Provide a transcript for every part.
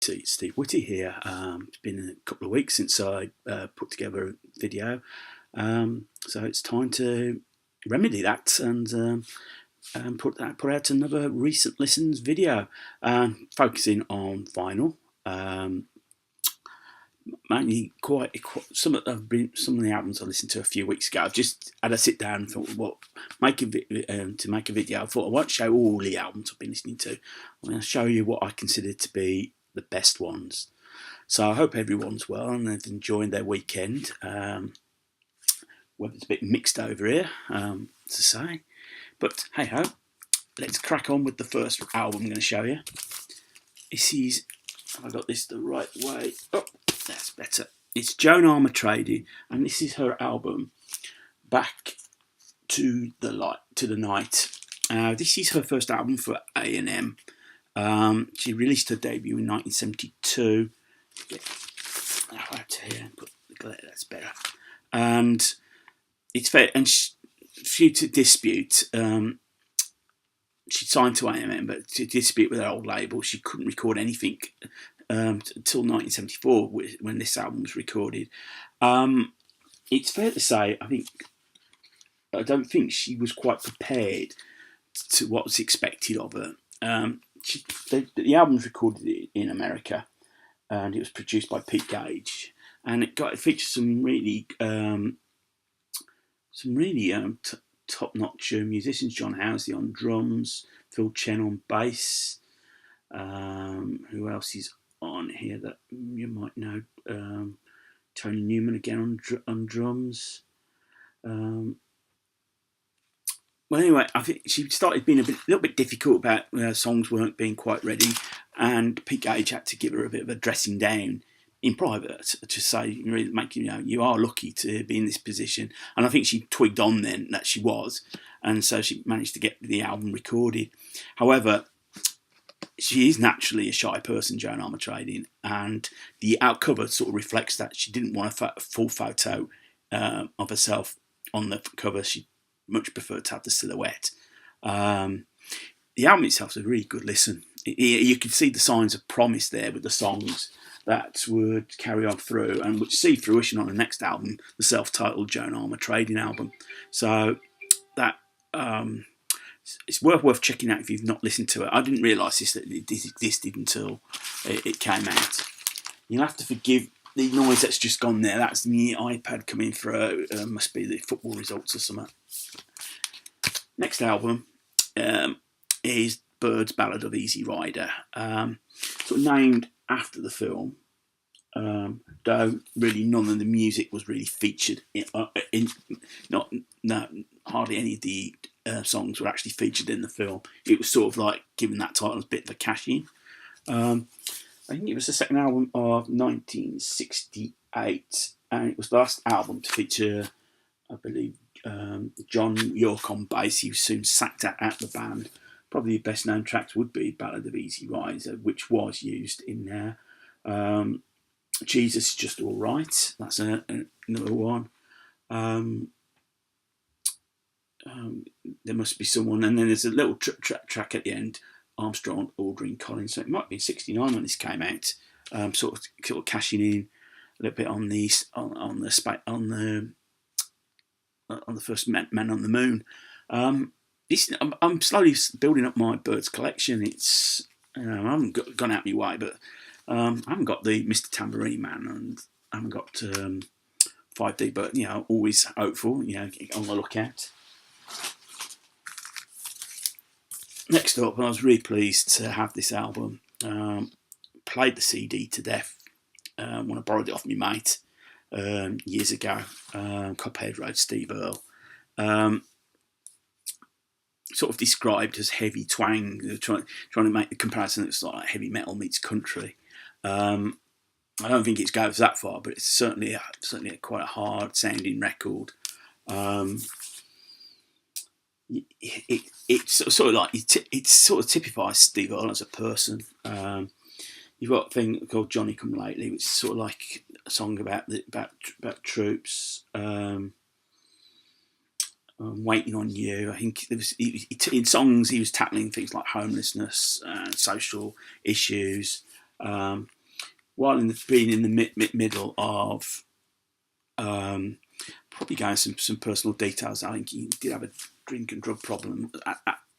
Steve Whitty here. It's been a couple of weeks since I put together a video, so it's time to remedy that and put out another recent listens video, focusing on vinyl. Mainly quite some of the albums I listened to a few weeks ago. I've just had a sit down and thought, what to make a video. I thought I won't show all the albums I've been listening to. I'm going to show you what I consider to be the best ones. So I hope everyone's well and they've enjoyed their weekend. Weather's a bit mixed over here, to say, but hey ho, let's crack on with the first album I'm going to show you. This is, have I got this the right way? Oh, that's better. It's Joan Armatrading, and this is her album, Back to the Night. This is her first album for A&M. She released her debut in 1972. Get that out here and put the glare. That's better. And it's fair. And due to dispute, she signed to A&M, but to dispute with her old label, she couldn't record anything until 1974 when this album was recorded. It's fair to say, I don't think she was quite prepared to what was expected of her. The album was recorded in America, and it was produced by Pete Gage, and it features some really top-notch musicians. John Housley on drums, Phil Chen on bass. Who else is on here that you might know? Tony Newman again on drums. Well, anyway, I think she started being a little bit difficult about songs weren't being quite ready, and Pete Gage had to give her a bit of a dressing down in private to say, you are lucky to be in this position. And I think she twigged on then that she was, and so she managed to get the album recorded. However, she is naturally a shy person, Joan Armatrading, and the out cover sort of reflects that. She didn't want a full photo of herself on the cover. She much preferred to have the silhouette. The album itself is a really good listen. You can see the signs of promise there with the songs that would carry on through and which see fruition on the next album, the self-titled Joan Armatrading album. So that it's worth checking out if you've not listened to it. I didn't realise that this existed until it came out. You'll have to forgive the noise that's just gone there. That's the iPad coming through. Must be the football results or something. Next album is Bird's Ballad of Easy Rider, sort of named after the film, though really none of the music was really featured hardly any of the songs were actually featured in the film. It was sort of like giving that title a bit of a cash-in. I think it was the second album of 1968, and it was the last album to feature, I believe, John York on bass. He was soon sacked out the band. Probably the best known tracks would be Ballad of Easy Rider, which was used in there. Jesus is Just Alright, that's another one. There Must Be Someone, and then there's a little track at the end, Armstrong, Aldrin, Collins. So it might be 69 when this came out. Sort of cashing in a little bit on the first Man on the Moon. I'm slowly building up my Birds collection. It's I haven't gone out my way, but I haven't got the Mr. Tambourine Man, and I haven't got 5D, but always hopeful. On the lookout. Next up, I was really pleased to have this album. Played the CD to death when I borrowed it off my mate years ago. Copperhead Road, Steve Earle. Sort of described as heavy twang, trying to make the comparison. It's like heavy metal meets country. I don't think it goes that far, but it's certainly quite a hard sounding record. It sort of typifies Steve Earle as a person. You've got a thing called Johnny Come Lately, which is sort of like a song about troops. Waiting on You. I think in songs he was tackling things like homelessness, social issues. While being in the middle of probably going some personal details, I think he did have a drink and drug problem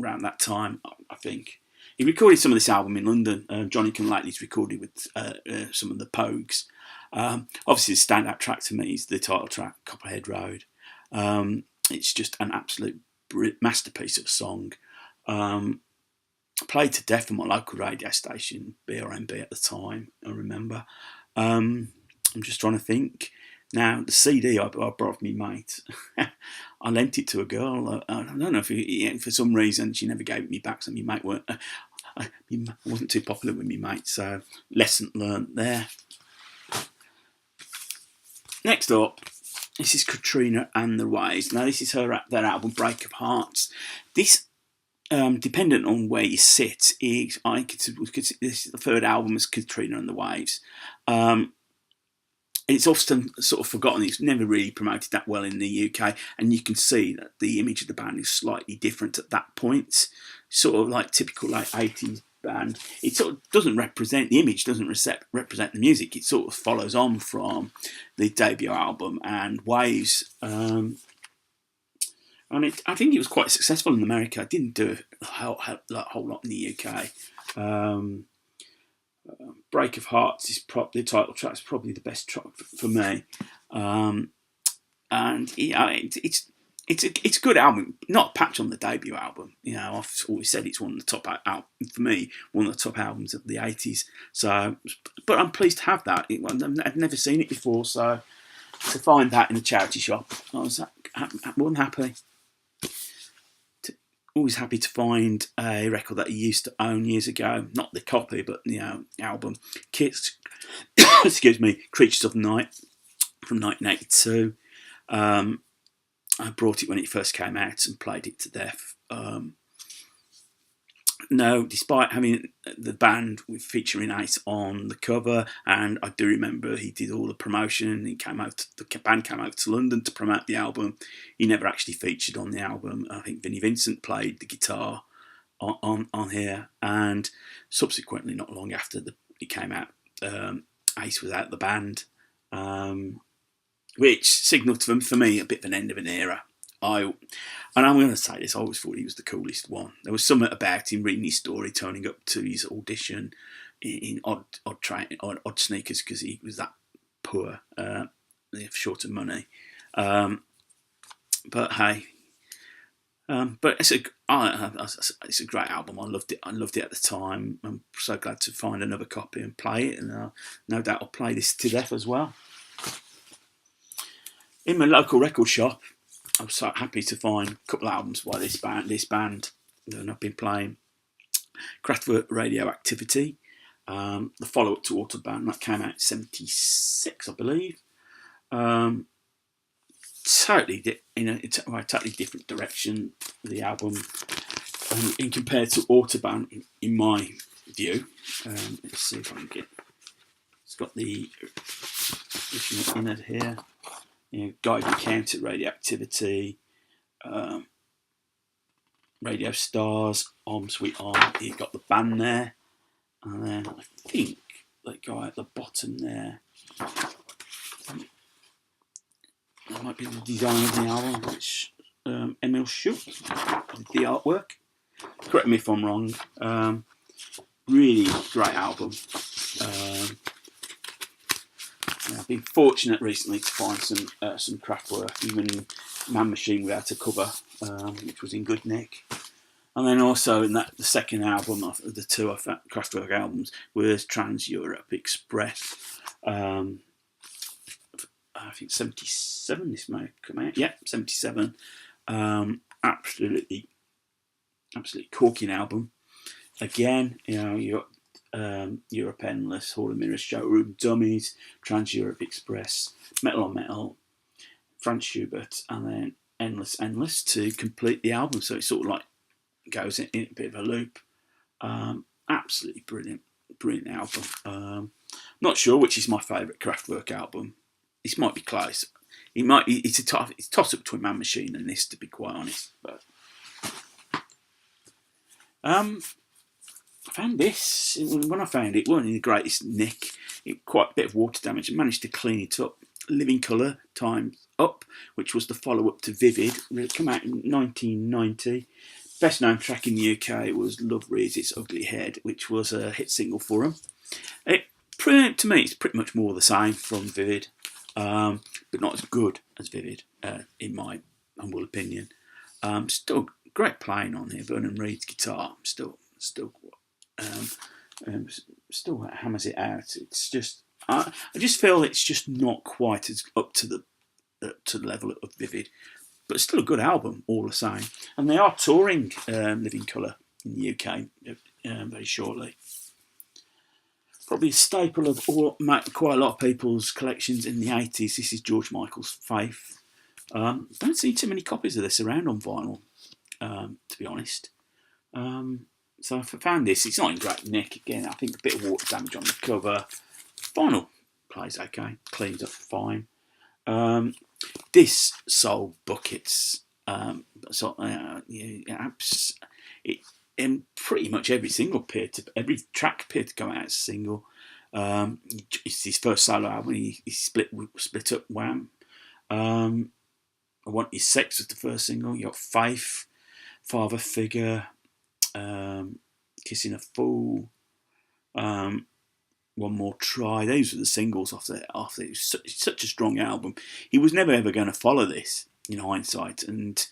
around that time. I think he recorded some of this album in London. Johnny Come Lately's recorded with some of the Pogues. Obviously, the standout track to me is the title track, Copperhead Road. It's just an absolute masterpiece of a song. Played to death on my local radio station, BRMB at the time, I remember. I'm just trying to think. Now, the CD I brought me mate, I lent it to a girl. I don't know if for some reason she never gave it me back, so my mate wasn't too popular with me mate, so lesson learnt there. Next up, this is Katrina and the Waves. Now, this is their album Break of Hearts. This, dependent on where you sit, this is the third album as Katrina and the Waves. It's often sort of forgotten. It's never really promoted that well in the UK, and you can see that the image of the band is slightly different at that point. Sort of like typical like 80s band. It sort of doesn't represent, the image doesn't represent the music. It sort of follows on from the debut album and Waves. And I think it was quite successful in America. It didn't do a whole lot in the UK. Break of Hearts is the title track is probably the best track for me, and yeah, it's a good album. Not a patch on the debut album. You know, I've always said it's one of the top for me, one of the top albums of the '80s. So, but I'm pleased to have that. I've never seen it before, so to find that in a charity shop, I was more than happy. Always happy to find a record that he used to own years ago, not the copy, but the album. Excuse me, Creatures of the Night from 1982. I brought it when it first came out and played it to death. No, despite having the band with featuring Ace on the cover, and I do remember he did all the promotion. The band came out to London to promote the album. He never actually featured on the album. I think Vinnie Vincent played the guitar on here, and subsequently, not long after it came out, Ace was out of the band, which signalled for me a bit of an end of an era. And I'm going to say this, I always thought he was the coolest one. There was something about him reading his story, turning up to his audition in odd sneakers because he was that poor, short of money. But hey, but it's a great album. I loved it at the time. I'm so glad to find another copy and play it, and no doubt I'll play this to death as well. In my local record shop, I was so happy to find a couple of albums by this band that I've been playing. Kraftwerk Radioactivity, the follow-up to Autobahn, that came out in '76, I believe. Totally in a totally different direction, the album, in compared to Autobahn, in my view. Let's see if I can get. It's got the original innard here. Guided Counter, Radioactivity, Radio Stars, Sweet Arm. You've got the band there, and then I think that guy at the bottom there, that might be the designer of the album, which Emil Schuch did the artwork. Correct me if I'm wrong. Really great album. I've been fortunate recently to find some Kraftwerk, even Man Machine without a cover, which was in good nick. And then also in the second album of the two Kraftwerk albums was Trans Europe Express. I think 77 this may come out. Yeah, 77. Absolutely corking album. Again, you got Europe Endless, Hall of Mirrors, Showroom Dummies, Trans Europe Express, Metal on Metal, Franz Schubert, and then Endless to complete the album. So it sort of like goes in a bit of a loop. Absolutely brilliant album. Not sure which is my favourite Kraftwerk album. This might be close. It's a toss up between Man Machine and this, to be quite honest. But I found this, when I found it, wasn't in the greatest nick. It quite a bit of water damage. I managed to clean it up. Living Colour Times Up, which was the follow-up to Vivid. It came out in 1990. Best known track in the UK was Love Rears Its Ugly Head, which was a hit single for them. To me, it's pretty much more the same from Vivid, but not as good as Vivid, in my humble opinion. Still great playing on here. Vernon Reid's guitar still hammers it out. It's just I just feel it's just not quite as up to the level of Vivid, but it's still a good album all the same. And they are touring Living Colour in the UK very shortly. Probably a staple of quite a lot of people's collections in the 80s. This is George Michael's Faith. Don't see too many copies of this around on vinyl, to be honest. So I found this. It's not in great nick. Again, I think a bit of water damage on the cover. Vinyl plays okay, cleans up fine. This sold buckets. And pretty much every track appeared to go out as a single. It's his first solo album. He split up Wham. I Want Your Sex was the first single. You got Faith, Father Figure, Kissing a Fool, One More Try. Those were the singles off it. It was such a strong album. He was never ever going to follow this in hindsight, and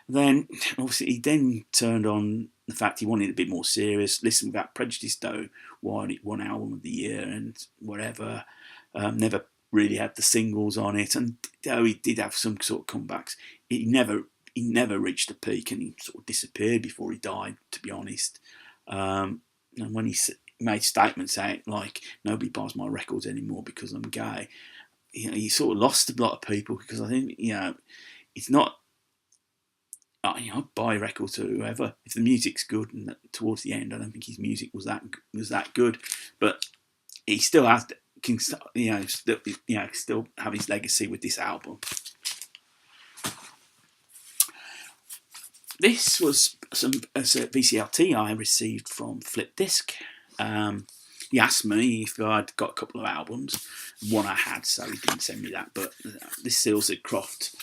then obviously he then turned on the fact he wanted a bit more serious. Listen Without Prejudice, though, won Album of the Year and whatever. Never really had the singles on it, and though he did have some sort of comebacks, he never reached the peak, and he sort of disappeared before he died, to be honest. And when he made statements out like, nobody buys my records anymore because I'm gay, he sort of lost a lot of people, because I think, it's not, I buy records to whoever if the music's good, and towards the end I don't think his music was that good, but he still can still have his legacy with this album. This was a VCLT I received from Flip Disc. He asked me if I'd got a couple of albums. One I had, so he didn't send me that. But this Seals Croft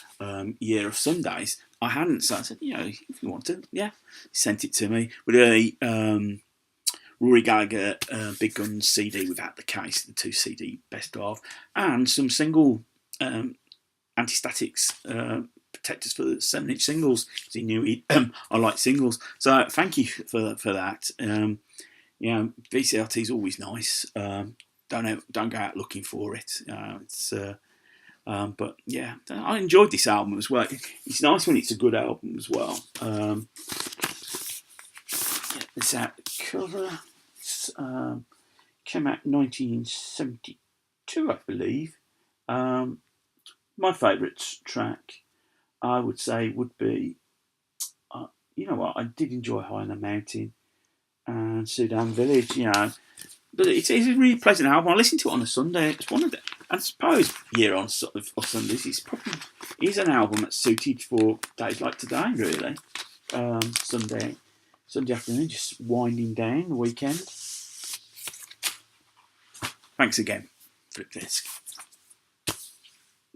Year of Sundays, I hadn't. So I said, if you want to, yeah. He sent it to me with a Rory Gallagher Big Guns CD without the case, the 2 CD best of, and some single Anti-Statics protectors for the 7-inch singles, because he knew I like singles. So thank you for that. VCLT is always nice. Don't go out looking for it. But yeah, I enjoyed this album as well. It's nice when it's a good album as well. This out the cover. Came out in 1972, I believe. My favourite track, I would say, would be, I did enjoy High on the Mountain and Sudan Village, but it's a really pleasant album. I listened to it on a Sunday. It's one of the, I suppose, year on Sundays. It's an album that's suited for days like today, really. Sunday afternoon, just winding down the weekend. Thanks again, Flip Disc.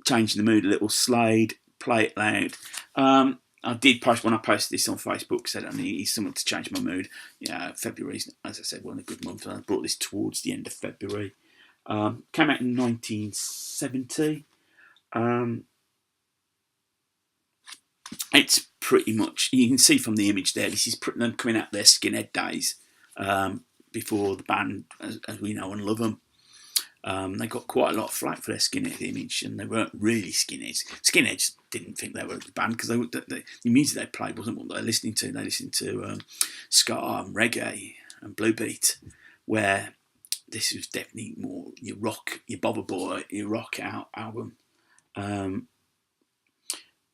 Changing the mood a little. Slade, Play It Loud. I did post, when I posted this on Facebook, said I need something to change my mood. February, as I said, wasn't a good month, and I brought this towards the end of February. Came out in 1970. It's pretty much, you can see from the image there, this is them coming out their skinhead days, before the band as we know and love them. They got quite a lot of flack for their skinhead image, and they weren't really skinheads. Skinheads didn't think they were the band, because the music they played wasn't what they were listening to. They listened to ska and reggae and blue beat, where this was definitely more your rock, your Bother Boy, your rock album.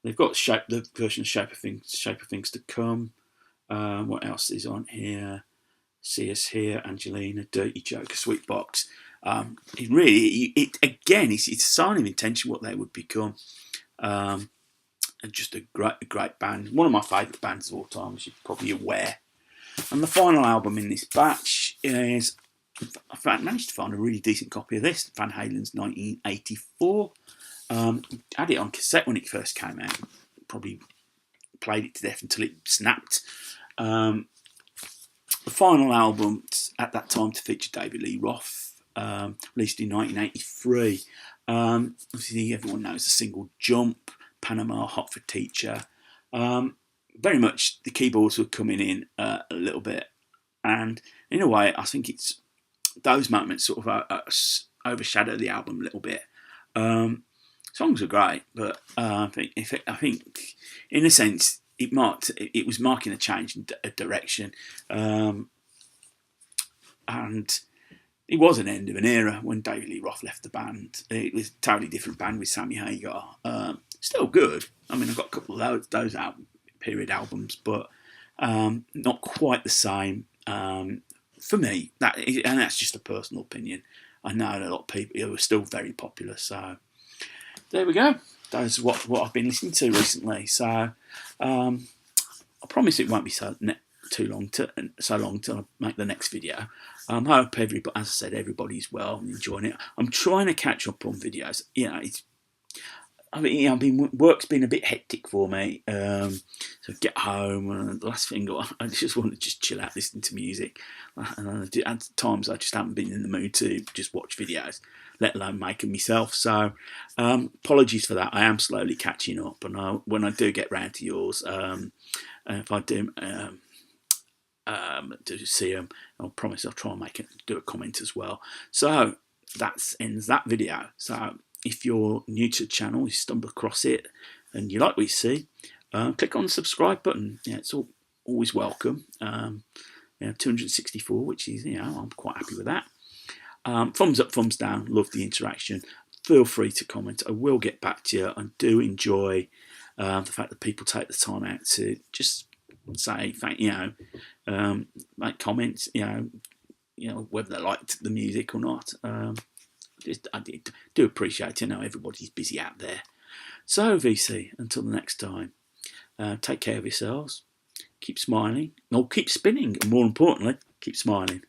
They've got the version of Shape of Things to Come. What else is on here? See Us Here, Angelina, Dirty Joker, Sweet Box. It's a sign of intention what they would become. And just a great band. One of my favourite bands of all time, as you're probably aware. And the final album in this batch is, I managed to find a really decent copy of this, Van Halen's 1984. Had it on cassette when it first came out. Probably played it to death until it snapped. The final album at that time to feature David Lee Roth, released in 1983. Obviously, everyone knows the single Jump, Panama, Hot for Teacher. Very much the keyboards were coming in a little bit, and in a way, I think it's those moments sort of overshadow the album a little bit. Songs are great, but I think in a sense it was marking a change in direction, and it was an end of an era when David Lee Roth left the band. It was a totally different band with Sammy Hagar. Still good. I mean, I've got a couple of those period albums, but not quite the same for me. And that's just a personal opinion. I know a lot of people who are still very popular. So there we go. That's what I've been listening to recently. So I promise it won't be so long till I make the next video. I hope everybody, as I said, everybody's well and enjoying it. I'm trying to catch up on videos. Work's been a bit hectic for me. So get home, and the last thing I just want to just chill out, listening to music. And at times I just haven't been in the mood to just watch videos, let alone make them myself. So apologies for that. I am slowly catching up, and when I do get round to yours, if I do to see them, I promise I'll try and do a comment as well. So that ends that video. So if you're new to the channel, you stumble across it and you like what you see, click on the subscribe button. It's always welcome. 264, which is, I'm quite happy with that. Thumbs up, thumbs down. Love the interaction. Feel free to comment. I will get back to you. I do enjoy the fact that people take the time out to just say thank make comments, whether they liked the music or not. I do appreciate it. I know everybody's busy out there. So VC, until the next time, take care of yourselves, keep smiling, keep spinning, and more importantly, keep smiling.